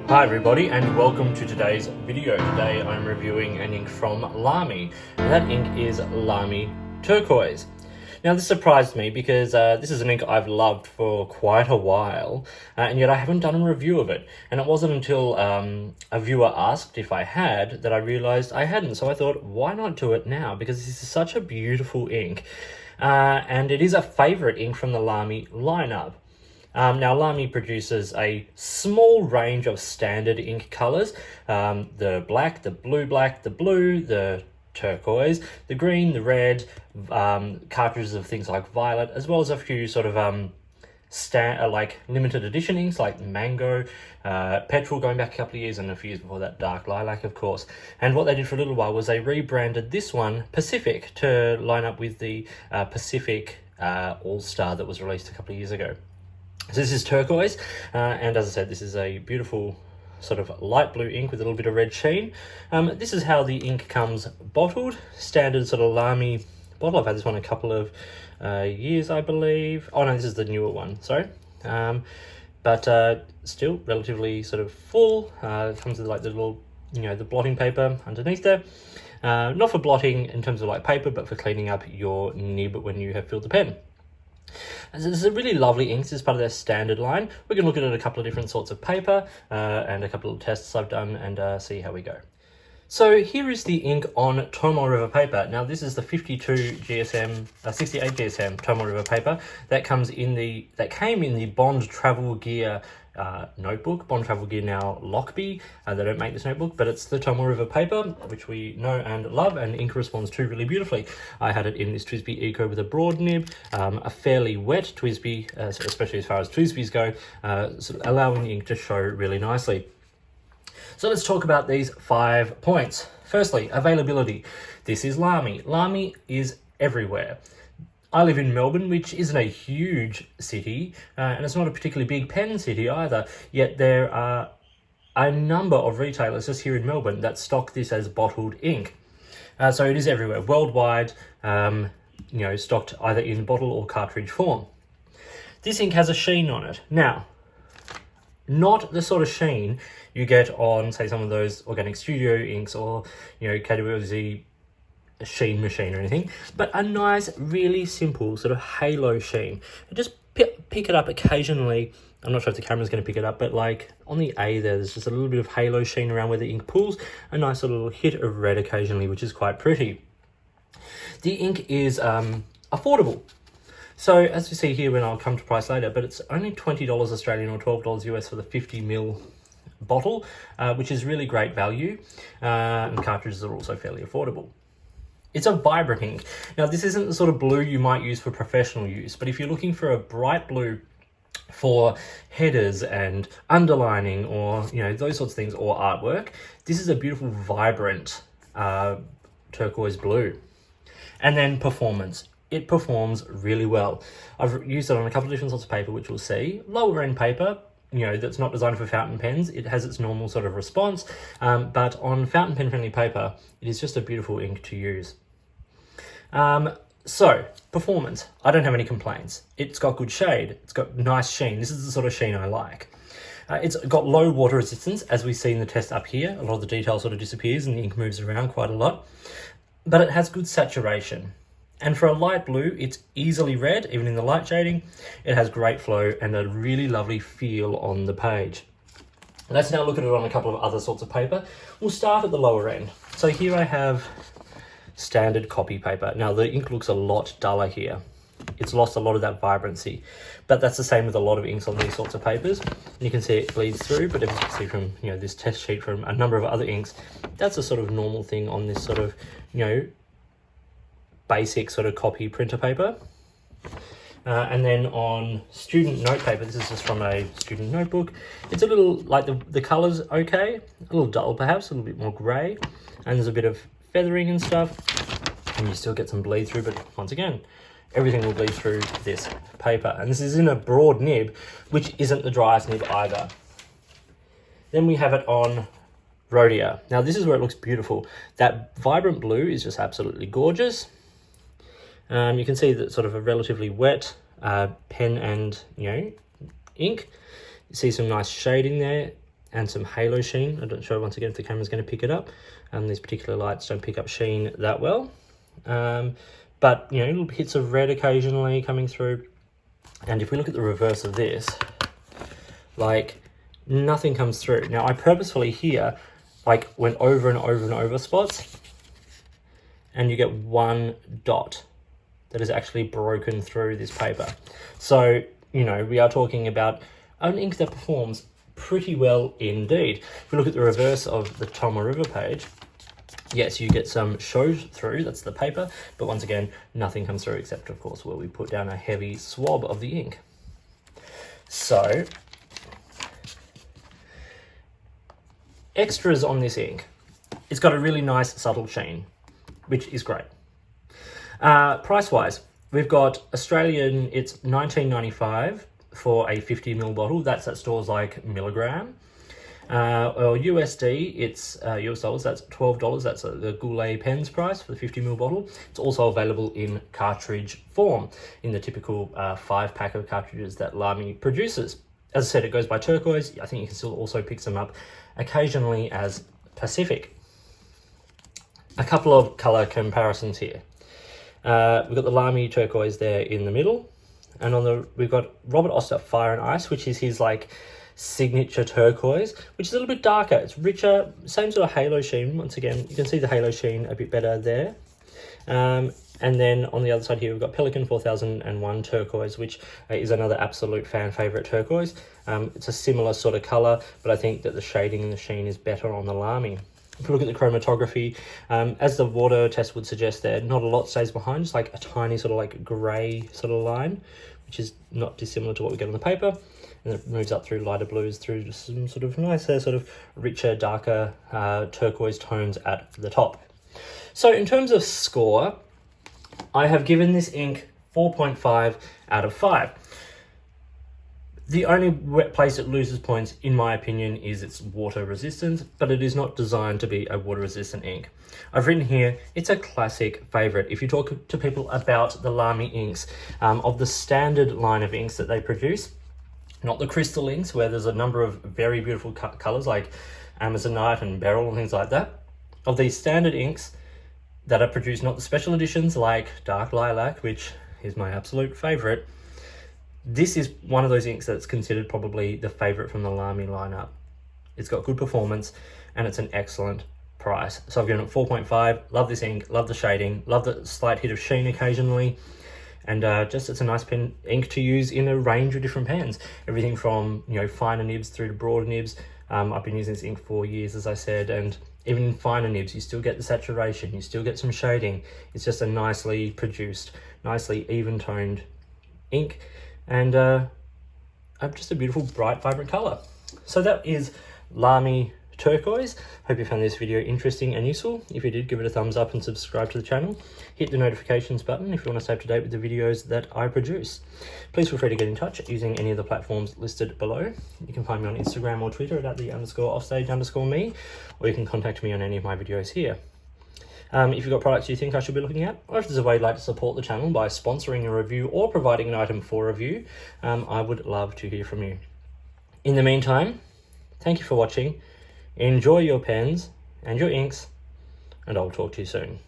Hi everybody and welcome to today's video. Today I'm reviewing an ink from Lamy, and that ink is Lamy Turquoise. Now this surprised me because this is an ink I've loved for quite a while, and yet I haven't done a review of it. And it wasn't until a viewer asked if I had that I realised I hadn't, so I thought, why not do it now? Because this is such a beautiful ink, and it is a favourite ink from the Lamy lineup. Now, Lamy produces a small range of standard ink colours, the black, the blue, the turquoise, the green, the red, cartridges of things like violet, as well as a few sort of like limited edition inks like Mango, Petrol going back a couple of years, and a few years before that Dark Lilac, of course. And what they did for a little while was they rebranded this one Pacific to line up with the Pacific All-Star that was released a couple of years ago. So this is turquoise, and as I said, this is a beautiful sort of light blue ink with a little bit of red sheen. This is how the ink comes bottled, standard sort of Lamy bottle. I've had this one a couple of years, I believe. Oh no, this is the newer one, sorry. But still relatively sort of full. It comes with like the little, the blotting paper underneath there. Not for blotting in terms of like paper, but for cleaning up your nib when you have filled the pen. And so this is a really lovely ink. This is part of their standard line. We can look at it a couple of different sorts of paper and a couple of tests I've done and see how we go. So here is the ink on Tomol River paper. Now this is the 52 GSM, 68 GSM Tomol River paper that came in the Bond Travel Gear notebook. Bond Travel Gear now Lockbee. They don't make this notebook, but it's the Tomol River paper, which we know and love, and ink responds to really beautifully. I had it in this TWSBI Eco with a broad nib, a fairly wet TWSBI, especially as far as TWSBIs go, sort of allowing the ink to show really nicely. So let's talk about these 5 points. Firstly, availability. This is Lamy. Lamy is everywhere. I live in Melbourne, which isn't a huge city, and it's not a particularly big pen city either, yet there are a number of retailers just here in Melbourne that stock this as bottled ink. So it is everywhere, worldwide, stocked either in bottle or cartridge form. This ink has a sheen on it. Now, not the sort of sheen you get on, say, some of those Organic Studio inks or, KWZ sheen machine or anything, but a nice, really simple sort of halo sheen. Just pick it up occasionally. I'm not sure if the camera's going to pick it up, but like on the A there's just a little bit of halo sheen around where the ink pulls, a nice little hit of red occasionally, which is quite pretty. The ink is affordable. So as you see here, when I'll come to price later, but it's only $20 Australian or $12 US for the 50ml bottle, which is really great value, and cartridges are also fairly affordable. It's a vibrant ink. Now this isn't the sort of blue you might use for professional use, but if you're looking for a bright blue for headers and underlining or those sorts of things, or artwork, this is a beautiful vibrant turquoise blue. And then performance. It performs really well. I've used it on a couple of different sorts of paper, which we'll see. Lower end paper, that's not designed for fountain pens. It has its normal sort of response, but on fountain pen friendly paper, it is just a beautiful ink to use. So, performance. I don't have any complaints. It's got good shade. It's got nice sheen. This is the sort of sheen I like. It's got low water resistance, as we see in the test up here. A lot of the detail sort of disappears and the ink moves around quite a lot. But it has good saturation. And for a light blue, it's easily read, even in the light shading. It has great flow and a really lovely feel on the page. Let's now look at it on a couple of other sorts of paper. We'll start at the lower end. So here I have standard copy paper. Now the ink looks a lot duller here. It's lost a lot of that vibrancy, but that's the same with a lot of inks on these sorts of papers. You can see it bleeds through, but as you can see from this test sheet from a number of other inks, that's a sort of normal thing on this sort of basic sort of copy printer paper. And then on student note paper, this is just from a student notebook. It's a little, like the colour's okay, a little dull perhaps, a little bit more grey, and there's a bit of feathering and stuff, and you still get some bleed through, but once again, everything will bleed through this paper. And this is in a broad nib, which isn't the driest nib either. Then we have it on Rhodia. Now this is where it looks beautiful. That vibrant blue is just absolutely gorgeous. You can see that sort of a relatively wet pen and ink. You see some nice shading there, and some halo sheen. I'm not sure once again if the camera's going to pick it up. These particular lights don't pick up sheen that well. But, you know, little hits of red occasionally coming through. And if we look at the reverse of this, like, nothing comes through. Now, I purposefully here, like, went over and over and over spots, and you get one dot that is actually broken through this paper. So, you know, we are talking about an ink that performs pretty well indeed. If we look at the reverse of the Toma River page, yes, you get some show through, that's the paper, but once again, nothing comes through except, of course, where we put down a heavy swab of the ink. So, extras on this ink. It's got a really nice subtle sheen, which is great. Price-wise, we've got Australian, it's $19.95 for a 50ml bottle. That's at stores like Milligram. Or USD, it's US dollars, that's $12. That's the Goulet pens price for the 50ml bottle. It's also available in cartridge form, in the typical 5-pack of cartridges that Lamy produces. As I said, it goes by Turquoise. I think you can still also pick them up occasionally as Pacific. A couple of color comparisons here. We've got the Lamy Turquoise there in the middle, and on the we've got Robert Oster Fire and Ice, which is his like signature turquoise, which is a little bit darker. It's richer, same sort of halo sheen. Once again, you can see the halo sheen a bit better there. And then on the other side here, we've got Pelikan 4001 Turquoise, which is another absolute fan favorite turquoise. It's a similar sort of color, but I think that the shading and the sheen is better on the Lamy. If we look at the chromatography, as the water test would suggest there, not a lot stays behind, just like a tiny sort of like gray sort of line, which is not dissimilar to what we get on the paper. And it moves up through lighter blues, through some sort of nicer, sort of richer, darker turquoise tones at the top. So in terms of score, I have given this ink 4.5 out of 5. The only place it loses points, in my opinion, is its water resistance, but it is not designed to be a water resistant ink. I've written here, it's a classic favorite. If you talk to people about the Lamy inks, of the standard line of inks that they produce, not the crystal inks, where there's a number of very beautiful colors like Amazonite and Beryl and things like that. Of these standard inks that are produced, not the special editions like Dark Lilac, which is my absolute favorite, this is one of those inks that's considered probably the favorite from the Lamy lineup. It's got good performance and it's an excellent price. So I've given it 4.5. Love this ink, love the shading, love the slight hit of sheen occasionally. And just it's a nice pen ink to use in a range of different pens. Everything from, you know, finer nibs through to broader nibs. I've been using this ink for years, as I said, and even in finer nibs, you still get the saturation, you still get some shading. It's just a nicely produced, nicely even-toned ink, and just a beautiful, bright, vibrant color. So that is Lamy Turquoise. Hope you found this video interesting and useful. If you did, give it a thumbs up and subscribe to the channel. Hit the notifications button if you want to stay up to date with the videos that I produce. Please feel free to get in touch using any of the platforms listed below. You can find me on Instagram or Twitter at @the_offstage_me, or you can contact me on any of my videos here. If you've got products you think I should be looking at, or if there's a way you'd like to support the channel by sponsoring a review or providing an item for review, I would love to hear from you. In the meantime, thank you for watching. Enjoy your pens and your inks, and I'll talk to you soon.